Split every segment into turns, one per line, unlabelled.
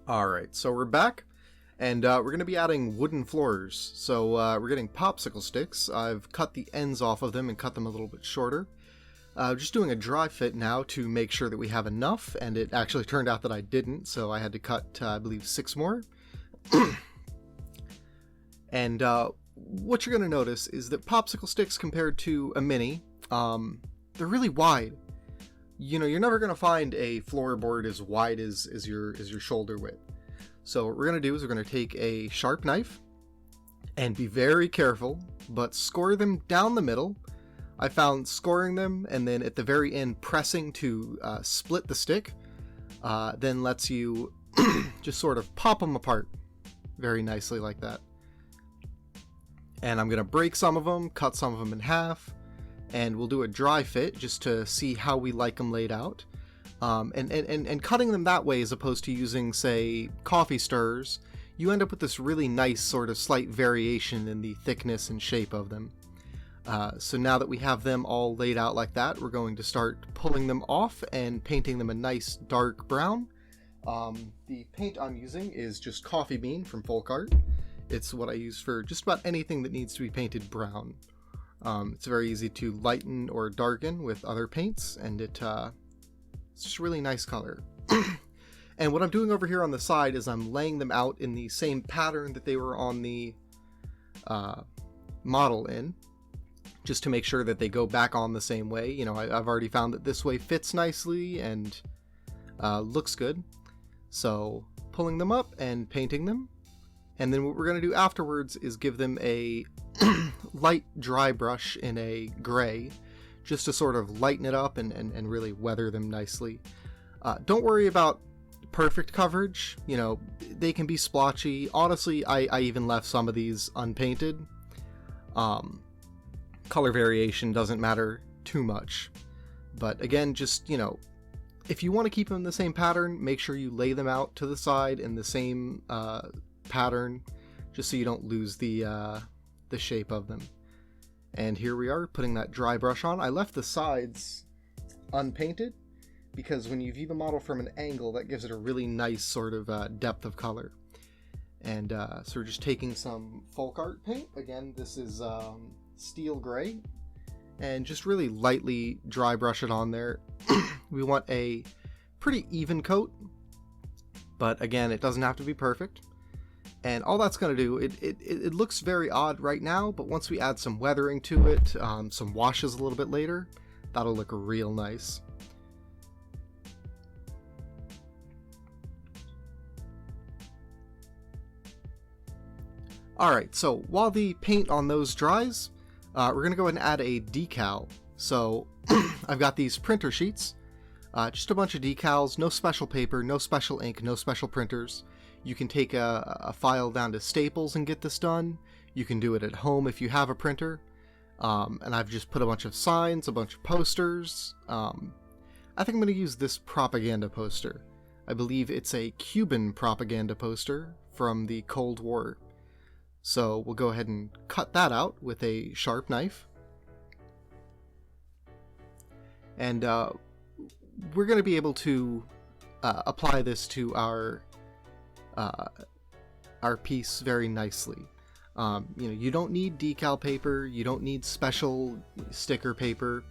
Alright, so we're back, and we're going to be adding wooden floors. So we're getting popsicle sticks. I've cut the ends off of them and cut them a little bit shorter. Just doing a dry fit now to make sure that we have enough, and it actually turned out that I didn't, so I had to cut, I believe, 6 more. And what you're going to notice is that popsicle sticks compared to a mini, they're really wide. You know, you're never going to find a floorboard as wide as your shoulder width. So what we're going to do is we're going to take a sharp knife and be very careful, but score them down the middle. I found scoring them and then at the very end pressing to split the stick then lets you just sort of pop them apart very nicely like that. And I'm going to break some of them, cut some of them in half, and we'll do a dry fit just to see how we like them laid out. And cutting them that way as opposed to using, say, coffee stirrers, you end up with this really nice sort of slight variation in the thickness and shape of them. So now that we have them all laid out like that, we're going to start pulling them off and painting them a nice dark brown. The paint I'm using is just Coffee Bean from Folk Art. It's what I use for just about anything that needs to be painted brown. It's very easy to lighten or darken with other paints, and it's just a really nice color. And what I'm doing over here on the side is I'm laying them out in the same pattern that they were on the model in, just to make sure that they go back on the same way. You know, I've already found that this way fits nicely and looks good. So pulling them up and painting them. And then what we're going to do afterwards is give them a light dry brush in a gray, just to sort of lighten it up and really weather them nicely. Don't worry about perfect coverage. You know, they can be splotchy. Honestly, I even left some of these unpainted. Color variation doesn't matter too much. But again, just, you know, if you want to keep them in the same pattern, make sure you lay them out to the side in the same pattern, just so you don't lose the shape of them. And here we are putting that dry brush on. I left the sides unpainted because when you view the model from an angle, that gives it a really nice sort of depth of color. And so we're just taking some Folk Art paint. Again, this is steel gray, and just really lightly dry brush it on there. We want a pretty even coat, but again, it doesn't have to be perfect. And all that's going to do, it looks very odd right now, but once we add some weathering to it, some washes a little bit later, that'll look real nice. Alright, so while the paint on those dries, we're going to go ahead and add a decal. So I've got these printer sheets, just a bunch of decals, no special paper, no special ink, no special printers. You can take a file down to Staples and get this done. You can do it at home if you have a printer. And I've just put a bunch of signs, a bunch of posters. I think I'm going to use this propaganda poster. I believe it's a Cuban propaganda poster from the Cold War. So we'll go ahead and cut that out with a sharp knife. And we're going to be able to apply this to our piece very nicely. You know, you don't need decal paper, you don't need special sticker paper.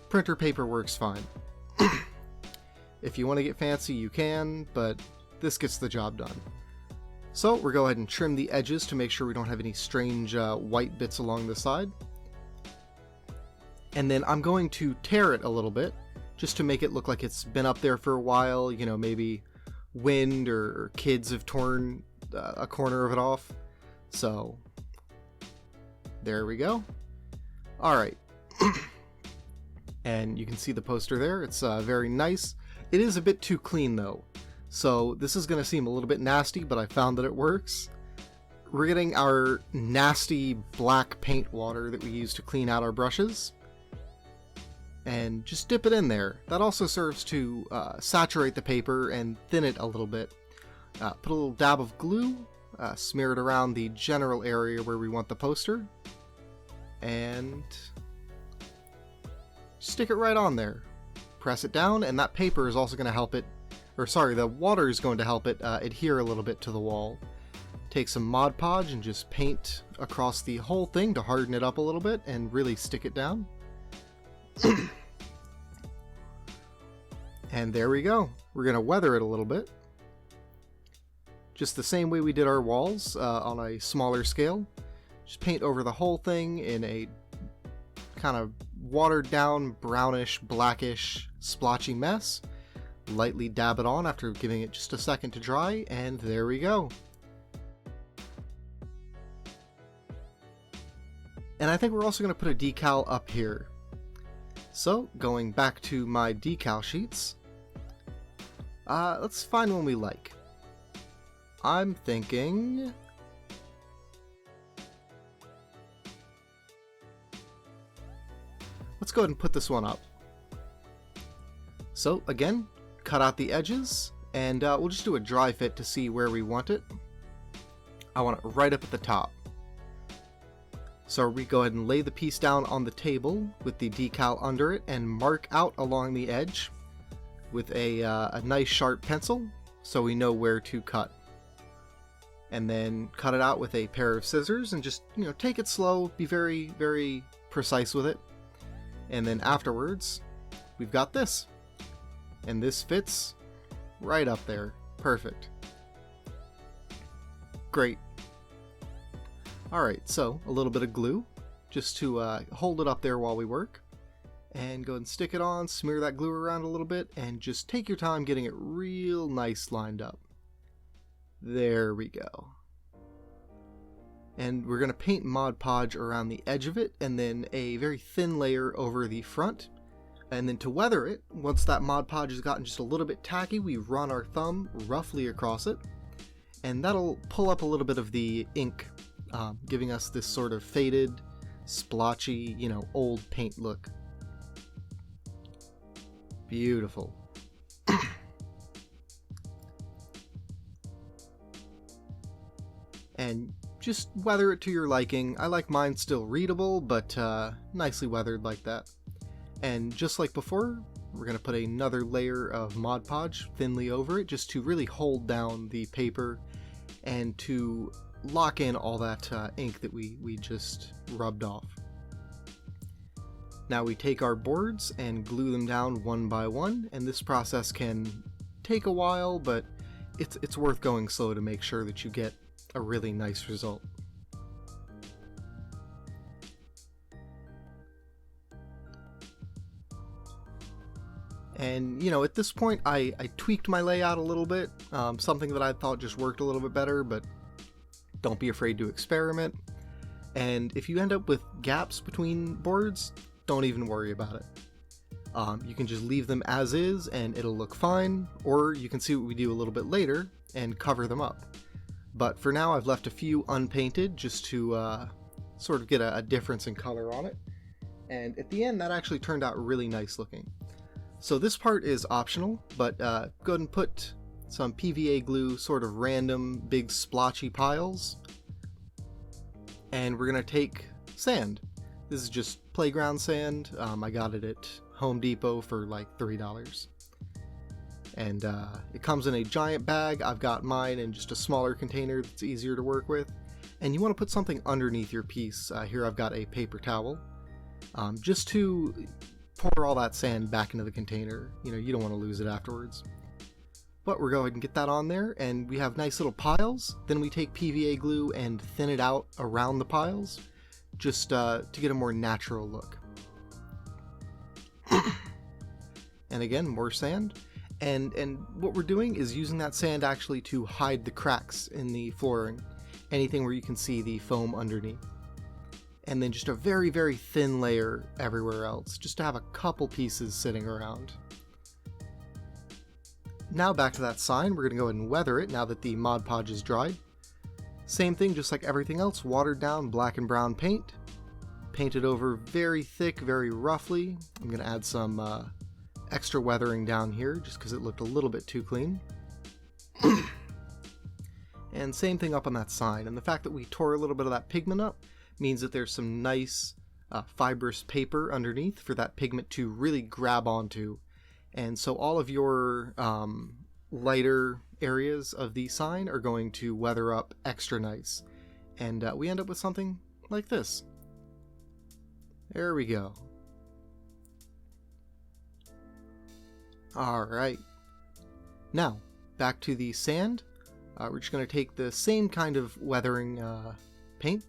Printer paper works fine. If you want to get fancy, you can, but this gets the job done. So we'll go ahead and trim the edges to make sure we don't have any strange white bits along the side. And then I'm going to tear it a little bit, just to make it look like it's been up there for a while. You know, maybe wind or kids have torn a corner of it off. So there we go. Alright. And you can see the poster there. It's very nice. It is a bit too clean though. So this is going to seem a little bit nasty, but I found that it works. We're getting our nasty black paint water that we use to clean out our brushes. And just dip it in there. That also serves to saturate the paper and thin it a little bit. Put a little dab of glue, smear it around the general area where we want the poster, and stick it right on there. Press it down, and that paper is also going to help it or sorry, the water is going to help it adhere a little bit to the wall. Take some Mod Podge and just paint across the whole thing to harden it up a little bit and really stick it down. And there we go. We're going to weather it a little bit. Just the same way we did our walls on a smaller scale. Just paint over the whole thing in a kind of watered down, brownish, blackish, splotchy mess. Lightly dab it on after giving it just a second to dry, and there we go. And I think we're also going to put a decal up here. So, going back to my decal sheets, let's find one we like. I'm thinking... let's go ahead and put this one up. So, again, cut out the edges, and we'll just do a dry fit to see where we want it. I want it right up at the top. So we go ahead and lay the piece down on the table with the decal under it and mark out along the edge with a nice sharp pencil so we know where to cut. And then cut it out with a pair of scissors and just, take it slow, be very, very precise with it. And then afterwards, we've got this. And this fits right up there. Perfect. Great. Alright, so a little bit of glue just to hold it up there while we work. And go ahead and stick it on, smear that glue around a little bit, and just take your time getting it real nice lined up. There we go. And we're going to paint Mod Podge around the edge of it, and then a very thin layer over the front. And then to weather it, once that Mod Podge has gotten just a little bit tacky, we run our thumb roughly across it. And that'll pull up a little bit of the ink, giving us this sort of faded, splotchy, old paint look. Beautiful. And just weather it to your liking. I like mine still readable, but nicely weathered like that. And just like before, we're going to put another layer of Mod Podge thinly over it just to really hold down the paper and to lock in all that ink that we just rubbed off. Now we take our boards and glue them down one by one, and this process can take a while, but it's worth going slow to make sure that you get a really nice result. And at this point I tweaked my layout a little bit, something that I thought just worked a little bit better, but don't be afraid to experiment. And if you end up with gaps between boards, don't even worry about it. You can just leave them as is and it'll look fine, or you can see what we do a little bit later and cover them up. But for now I've left a few unpainted just to sort of get a difference in color on it. And at the end that actually turned out really nice looking. So this part is optional, but go ahead and put some PVA glue, sort of random big splotchy piles. And we're going to take sand. This is just playground sand. I got it at Home Depot for like $3. And it comes in a giant bag. I've got mine in just a smaller container that's easier to work with. And you want to put something underneath your piece. Here I've got a paper towel. Just to pour all that sand back into the container. You don't want to lose it afterwards. But we're going to get that on there, and we have nice little piles. Then we take PVA glue and thin it out around the piles, just to get a more natural look. And again, more sand. And what we're doing is using that sand actually to hide the cracks in the flooring, anything where you can see the foam underneath. And then just a very, very thin layer everywhere else, just to have a couple pieces sitting around. Now back to that sign, we're going to go ahead and weather it now that the Mod Podge is dried. Same thing, just like everything else, watered down black and brown paint. Paint it over very thick, very roughly. I'm going to add some extra weathering down here just because it looked a little bit too clean. And same thing up on that sign. And the fact that we tore a little bit of that pigment up means that there's some nice fibrous paper underneath for that pigment to really grab onto. And so all of your lighter areas of the sign are going to weather up extra nice. And we end up with something like this. There we go. Alright. Now, back to the sand. We're just going to take the same kind of weathering paint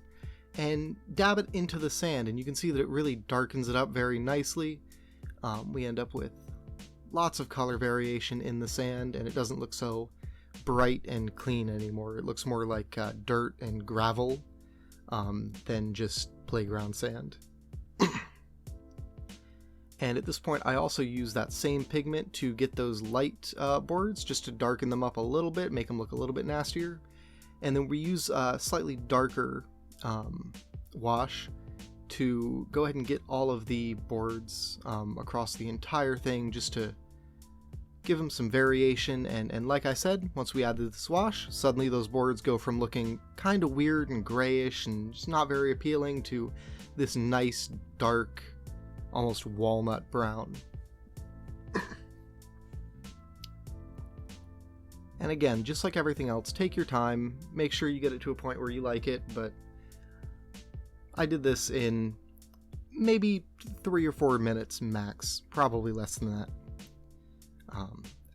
and dab it into the sand, and you can see that it really darkens it up very nicely. We end up with lots of color variation in the sand, and it doesn't look so bright and clean anymore. It looks more like dirt and gravel than just playground sand. And at this point I also use that same pigment to get those light boards, just to darken them up a little bit, make them look a little bit nastier. And then we use a slightly darker wash to go ahead and get all of the boards across the entire thing, just to give them some variation. And like I said, once we added this wash, suddenly those boards go from looking kind of weird and grayish and just not very appealing to this nice dark, almost walnut brown. And again, just like everything else, take your time, make sure you get it to a point where you like it, but I did this in maybe 3 or 4 minutes max, probably less than that.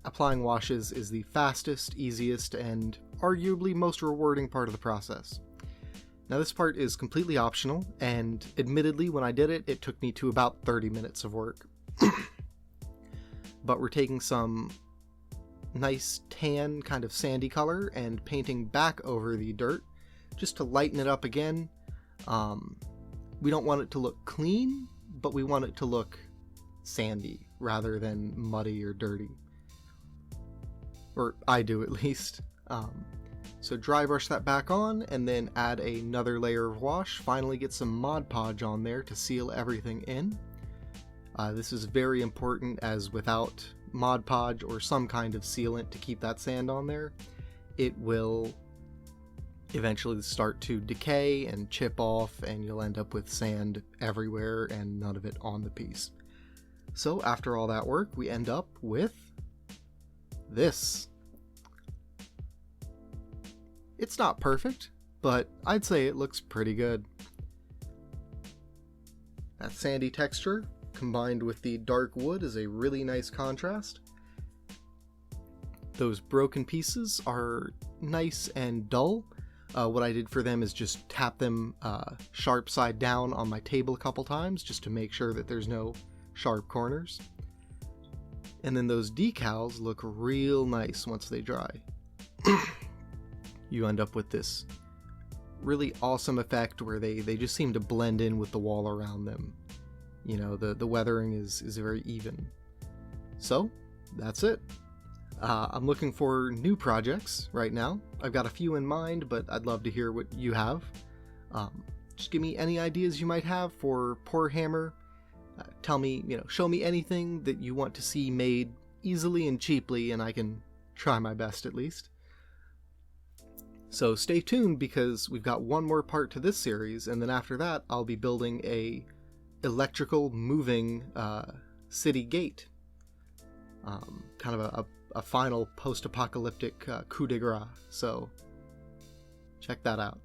Applying washes is the fastest, easiest, and arguably most rewarding part of the process. Now this part is completely optional, and admittedly when I did it, it took me to about 30 minutes of work. But we're taking some nice tan kind of sandy color and painting back over the dirt just to lighten it up again. We don't want it to look clean, but we want it to look sandy rather than muddy or dirty. Or I do at least. So dry brush that back on and then add another layer of wash. Finally get some Mod Podge on there to seal everything in. This is very important, as without Mod Podge or some kind of sealant to keep that sand on there, it will eventually start to decay and chip off, and you'll end up with sand everywhere and none of it on the piece. So after all that work, we end up with this. It's not perfect, but I'd say it looks pretty good. That sandy texture combined with the dark wood is a really nice contrast. Those broken pieces are nice and dull. What I did for them is just tap them sharp side down on my table a couple times just to make sure that there's no sharp corners. And then those decals look real nice once they dry. You end up with this really awesome effect where they just seem to blend in with the wall around them. You know, the weathering is very even. So, that's it. I'm looking for new projects right now. I've got a few in mind, but I'd love to hear what you have. Just give me any ideas you might have for Pour Hammer. Tell me, show me anything that you want to see made easily and cheaply, and I can try my best at least. So stay tuned, because we've got one more part to this series, and then after that I'll be building a electrical moving city gate. Kind of a final post-apocalyptic coup de grace, so check that out.